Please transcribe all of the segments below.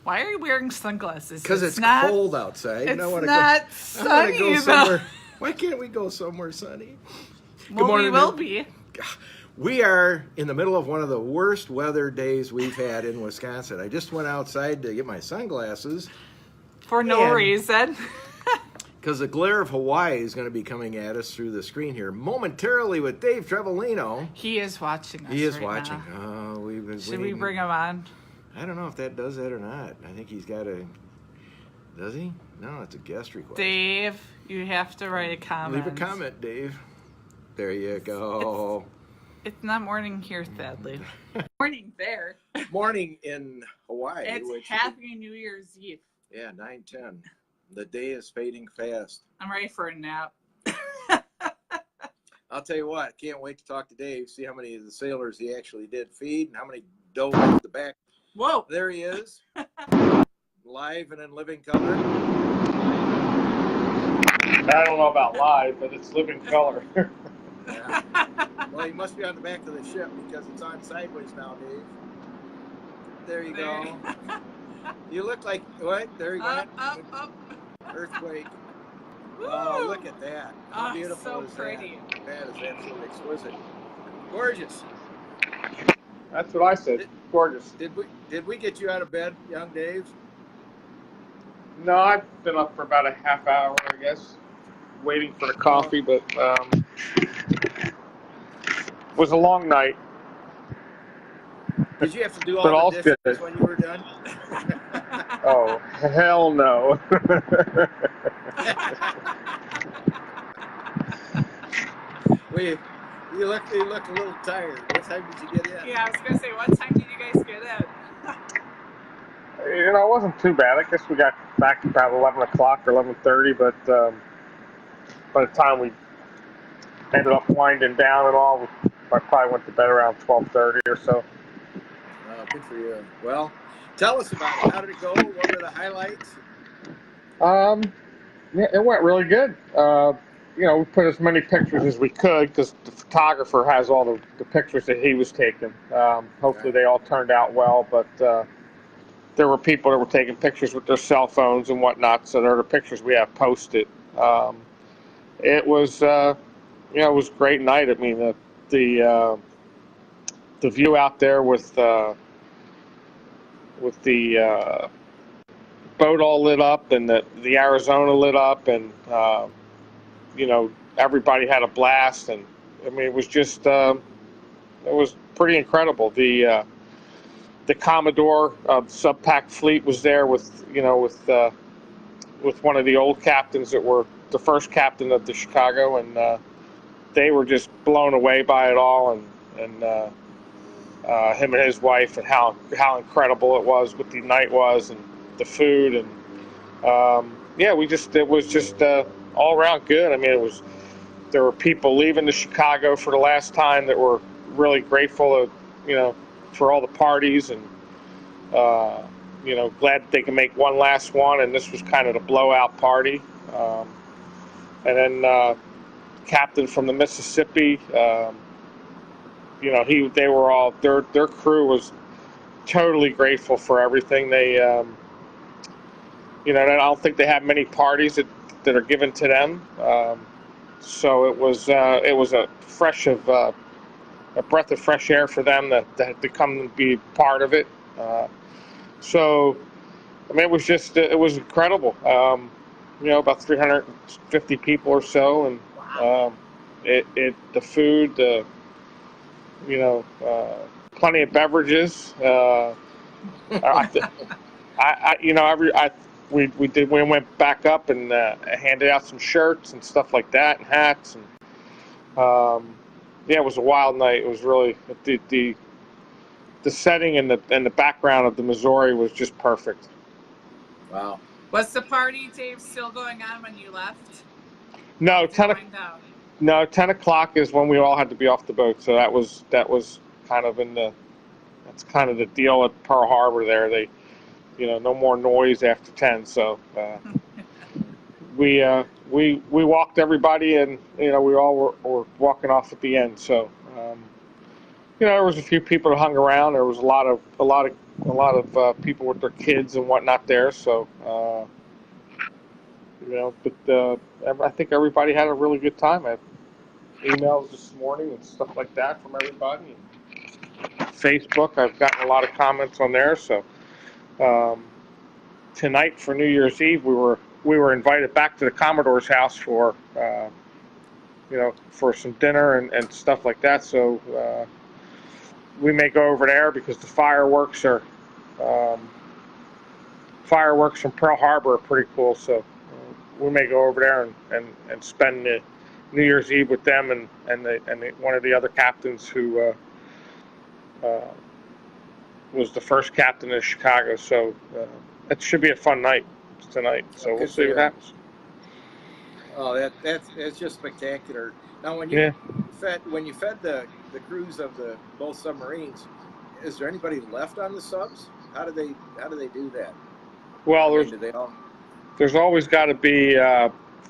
Why are you wearing sunglasses? Because it's not cold outside. It's I wanna not go, I want to go sunny, somewhere. though. Why can't we go somewhere sunny? Well, we will be. We are in the middle of one of the worst weather days we've had in Wisconsin. I just went outside to get my sunglasses. For no reason. Because the glare of Hawaii is going to be coming at us through the screen here momentarily with Dave Trevelino. He is watching us. He is right watching. Now. Oh, we've been Should waiting. we bring him on? I don't know if that does that or not. I think he's got a... Does he? No, it's a guest request. Dave, you have to write a comment. Leave a comment, Dave. There you go. It's not morning here, sadly. Morning there. Morning in Hawaii. It's Happy New Year's Eve. Yeah, 9:10. The day is fading fast. I'm ready for a nap. I'll tell you what, can't wait to talk to Dave, see how many of the sailors he actually did feed and how many dove off the back. Whoa. There he is. Live and in living color. I don't know about live, but it's living color. Yeah. Well, he must be on the back of the ship because it's on sideways now, Dave. There you go. You look like, what? There you go. Up. Earthquake. Woo. Oh, look at that. How beautiful so is pretty. That is absolutely exquisite. Gorgeous. That's what I said. Gorgeous. Did we get you out of bed, young Dave? No, I've been up for about a half hour, I guess, waiting for the coffee, but it was a long night. Did you have to do all the dishes good. when you were done? Oh, hell no. You look a little tired. What time did you get in? Yeah, I was going to say, what time did you guys get in? It wasn't too bad. I guess we got back about 11 o'clock or 11:30, but by the time we ended up winding down and all, I probably went to bed around 12:30 or so. Good for you. Well, tell us about it. How did it go? What were the highlights? Yeah, it went really good. We put as many pictures as we could because the photographer has all the pictures that he was taking. Hopefully they all turned out well, but there were people that were taking pictures with their cell phones and whatnot, so they're the pictures we have posted. It was, it was a great night. I mean, the view out there with the boat all lit up and the Arizona lit up and everybody had a blast, and I mean it was just it was pretty incredible. The Commodore subpack fleet was there with one of the old captains that were the first captain of the Chicago, and they were just blown away by it all, and him and his wife, and how incredible it was, what the night was, and the food, and it was just all around good. I mean, there were people leaving to Chicago for the last time that were really grateful, for all the parties, and glad that they can make one last one, and this was kind of the blowout party. And then captain from the Mississippi, they were all, their crew was totally grateful for everything. They, I don't think they have many parties that are given to them. So it was a breath of fresh air for them to come and be part of it. So, I mean, it was incredible. About 350 people or so, and the food, plenty of beverages. We went back up and handed out some shirts and stuff like that, and hats, and it was a wild night. It was really the setting and the background of the Missouri was just perfect. Wow. Was the party, Dave, still going on when you left? No, 10 o'clock is when we all had to be off the boat. So that was kind of that's kind of the deal at Pearl Harbor there. They, no more noise after 10. So we walked everybody, and we all were walking off at the end. So there was a few people that hung around. There was a lot of people with their kids and whatnot there. So but I think everybody had a really good time. I had emails this morning and stuff like that from everybody. Facebook, I've gotten a lot of comments on there. So tonight for New Year's Eve, we were invited back to the Commodore's house for for some dinner and stuff like that. So we may go over there because the fireworks from Pearl Harbor are pretty cool. So we may go over there and spend the New Year's Eve with them and one of the other captains who was the first captain of Chicago. So it should be a fun night tonight. So we'll see what happens. Oh, that's just spectacular. Now, when you fed the crews of both submarines, is there anybody left on the subs? How do they do that? Well, there's always got to be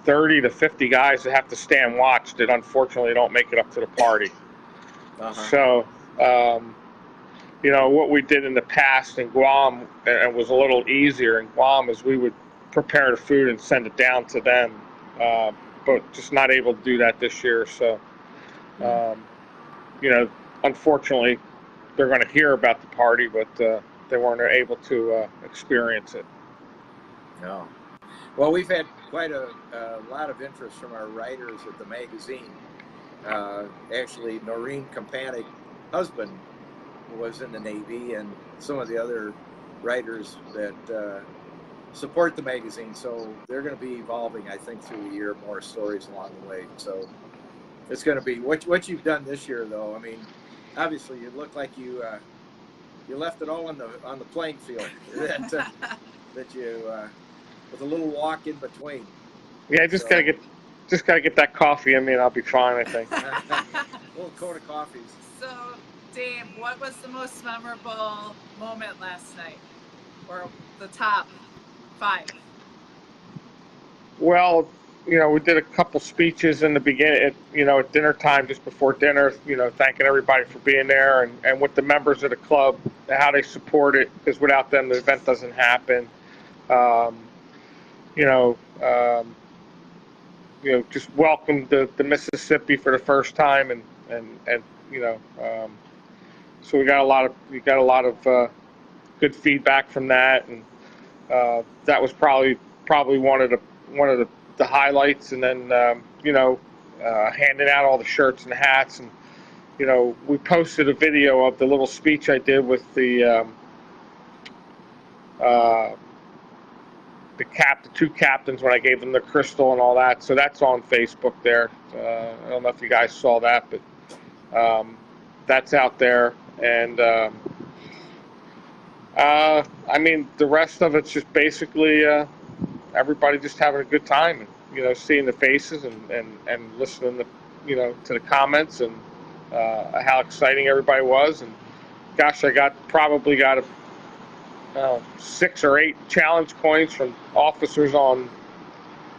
30 to 50 guys that have to stand watch that unfortunately don't make it up to the party. So, what we did in the past in Guam, and was a little easier in Guam, is we would prepare the food and send it down to them, but just not able to do that this year. So, unfortunately, they're going to hear about the party, but they weren't able to experience it. No. Well, we've had quite a lot of interest from our writers at the magazine. Actually, Noreen Kampanic's husband was in the Navy, and some of the other writers that support the magazine. So they're going to be evolving, I think, through the year, more stories along the way. So it's going to be what you've done this year, though. I mean, obviously, you look like you left it all on the playing field. that you with a little walk in between. Yeah, just gotta get that coffee in me, and I'll be fine, I think. A little coat of coffees. So, Dave, what was the most memorable moment last night, or the top 5? Well, we did a couple speeches in the beginning, at dinner time, just before dinner, thanking everybody for being there, and with the members of the club, how they support it, because without them, the event doesn't happen. Just welcomed the Mississippi for the first time, and so we got a lot of good feedback from that, and that was probably one of the highlights. And then handing out all the shirts and hats, and we posted a video of the little speech I did with the two captains when I gave them the crystal and all that. So that's on Facebook there. I don't know if you guys saw that, but that's out there. And I mean, the rest of it's just basically everybody just having a good time, and seeing the faces and listening to the comments and how exciting everybody was. And gosh, I probably got 6 or 8 challenge coins from officers on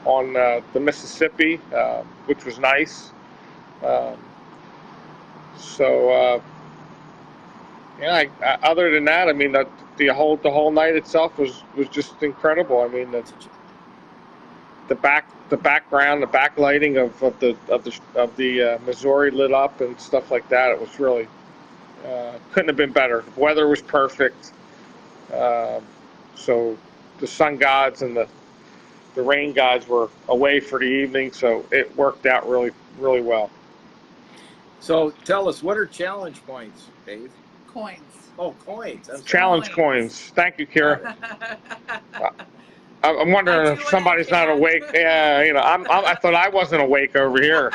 the Mississippi, which was nice. Other than that, I mean, the whole night itself was just incredible. I mean, the background, the backlighting of the Missouri lit up and stuff like that. It was really couldn't have been better. The weather was perfect. So the sun gods and the rain gods were away for the evening, so it worked out really, really well. So tell us, what are challenge points, Dave? Coins. Oh, coins. Challenge coins. Thank you, Kira. I'm wondering if somebody's not awake. Yeah, I thought I wasn't awake over here.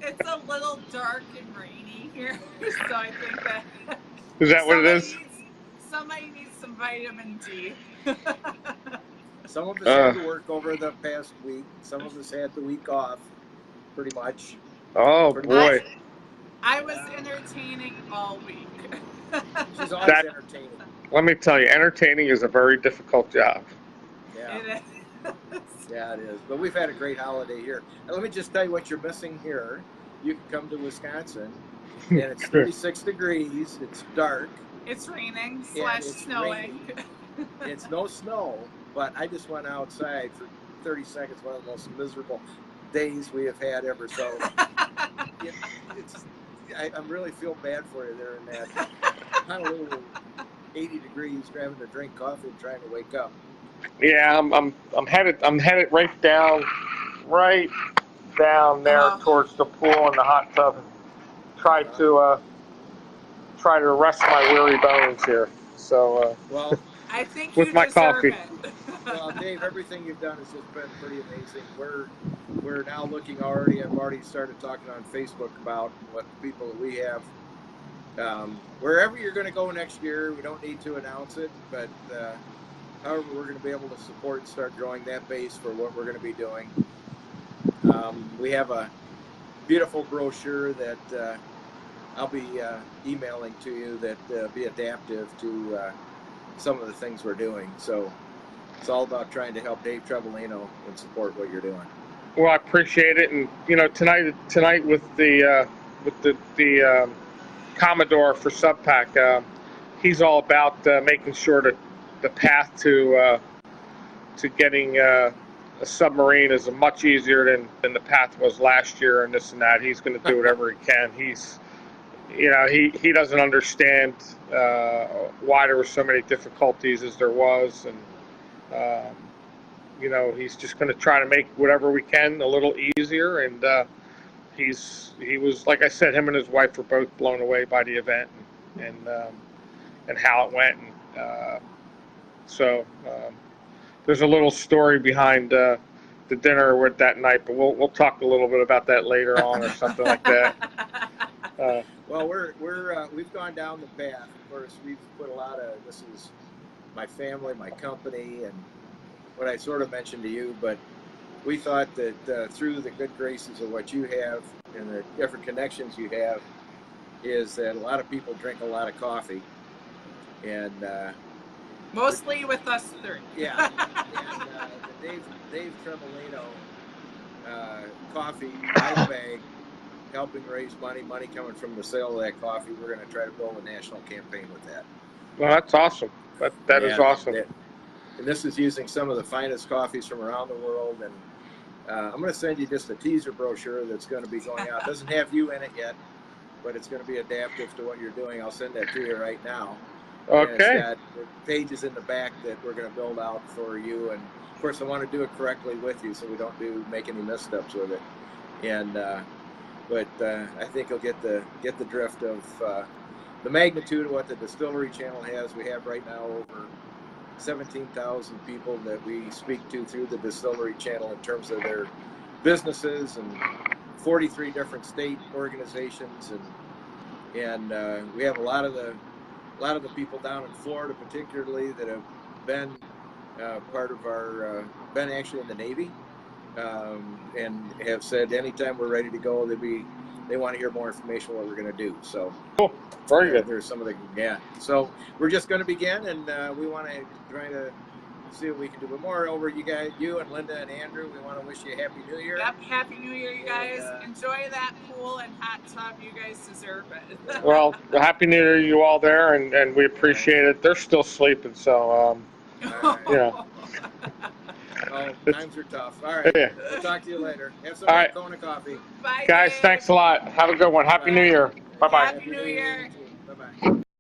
It's a little dark and rainy here, so I think that. Is that what it is? Somebody needs some vitamin D. Some of us had to work over the past week. Some of us had the week off, pretty much. Oh, boy. I was entertaining all week. She's always entertaining. Let me tell you, entertaining is a very difficult job. Yeah. It is. Yeah, it is. But we've had a great holiday here. And let me just tell you what you're missing here. You can come to Wisconsin and it's 36 degrees. It's dark. It's raining / it's snowing. It's no snow, but I just went outside for 30 seconds. One of the most miserable days we have had ever. So I really feel bad for you there in that Honolulu 80 degrees, grabbing a drink coffee and trying to wake up. Yeah, I'm headed right down there towards the pool and the hot tub. Try to rest my weary bones here. So well, I think with you my deserve coffee. it. Well, Dave, everything you've done has just been pretty amazing. We're now looking already. I've already started talking on Facebook about what the people that we have. Wherever you're going to go next year, we don't need to announce it, but however, we're going to be able to support and start growing that base for what we're going to be doing. We have a beautiful brochure that I'll be emailing to you that be adaptive to some of the things we're doing. So it's all about trying to help Dave Trevelino and support what you're doing. Well, I appreciate it, and tonight with the Commodore for Subpack, he's all about making sure that the path to getting a submarine is much easier than the path was last year, and this and that. He's going to do whatever he can. He doesn't understand why there were so many difficulties as there was, and he's just going to try to make whatever we can a little easier. And he was, like I said, him and his wife were both blown away by the event and how it went. And so there's a little story behind the dinner with that night, but we'll talk a little bit about that later on or something like that. Well, we've gone down the path. Of course, we've put a lot of, this is my family, my company, and what I sort of mentioned to you, but we thought that through the good graces of what you have and the different connections you have, is that a lot of people drink a lot of coffee, and mostly with us three. Yeah, and the Dave Trevelino coffee buy bag, helping raise money coming from the sale of that coffee. We're going to try to build a national campaign with that. Well, that's awesome. That is awesome. And this is using some of the finest coffees from around the world. And I'm going to send you just a teaser brochure that's going to be going out. It doesn't have you in it yet, but it's going to be adaptive to what you're doing. I'll send that to you right now. Okay. And it's got pages in the back that we're going to build out for you. And of course, I want to do it correctly with you so we don't make any missteps with it. And but I think you'll get the drift of the magnitude of what the Distillery Channel has. We have right now over 17,000 people that we speak to through the Distillery Channel in terms of their businesses, and 43 different state organizations, and we have a lot of the people down in Florida, particularly, that have been part of our been actually in the Navy, and have said anytime we're ready to go, they want to hear more information what we're going to do. So cool. Very good. There's some of so we're just going to begin, and we want to try to see what we can do. But moreover, you and Linda and Andrew, we want to wish you a Happy New Year. Yep, Happy New Year, you guys. Enjoy that pool and hot tub. You guys deserve it. Well, Happy New Year to you all there, and we appreciate it. They're still sleeping, so Oh, times are tough. All right, yeah. We'll talk to you later. Have some Kona coffee. Bye, guys. Dave. Thanks a lot. Have a good one. Happy New Year. Bye-bye. Happy New Year. Bye-bye.